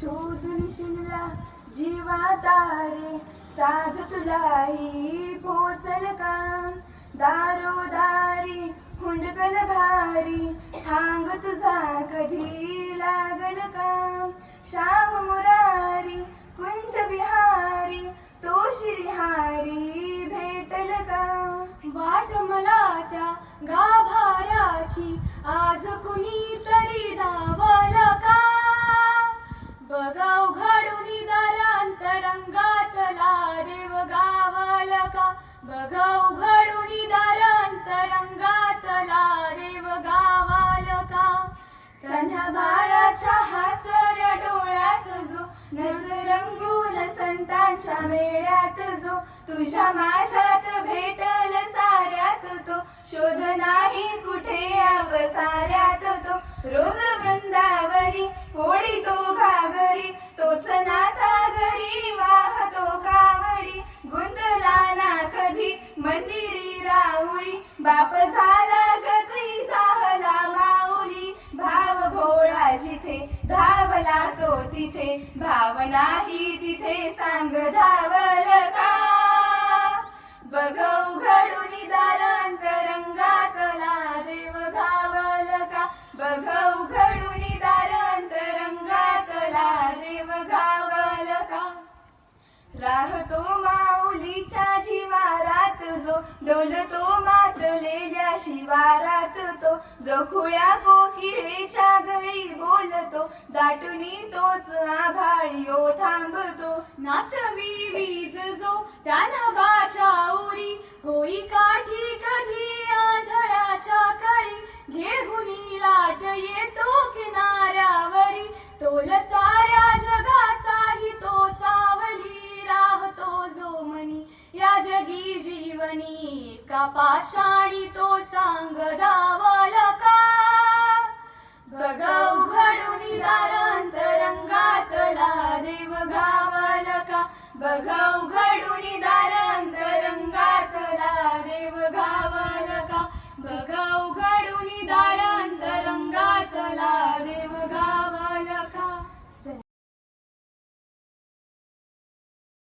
शोधून शिनला जीवा तारे साध तुलाही पोचल का दारोदारी हुंडकल भारी थांग तुझा कधी लागल का श्याम मुरारी कुंज विहारी तो श्रीहारी भेटल का वाट मला त्या गाभाऱ्याची आज कुणी तरी धावल का बघा उघडून दारांतरंगातला देव गावल का बघा उघडून दारांतरंगातला देव गावल का कन्हा बाळाच्या हासऱ्या डोळ्यात जो नजर रंगून संतांच्या मेळ्यात जो तुझ्या माझ्यात भेटल साऱ्यात तो शोध नाही कुठे अवसाऱ्यात तो रोज वृंदावनी होळी तो घागरी तोच नाथा घरी वाहतो कावडी गुंतला ना कधी मंदिरी राऊळी बाप झाला जगई झाला माऊली भाव भोळा जिथे धावला तो तिथे भाव नाही तिथे सांग धावल का बघ उघडून दारांतरंगातला देव गावल का बघ उघडून दारांतरंगातला देव गावल का राहतो माऊलीच्या जिवारात जो डोलतो मातलेल्या शिवारात तो जो खुळ्या कोकिळेच्या गळी बोलतो दाटुनी तोच आभाळीयो थांबतो नाचवी वीज जो त्या नभाच्या उरी होई काठी कधी आंधळाच्या कळी घेऊनी लाट येतो किनाऱ्यावरी तोल साऱ्या जगाचाही तो सावली राहतो जो मनी या जगी जीवनी का पाषाणी तो सांग धावल का बघ उघडून दारांतरंगातला देव गावल का बघ उघडून दारांतरंगातला देव गावल का बघ उघडून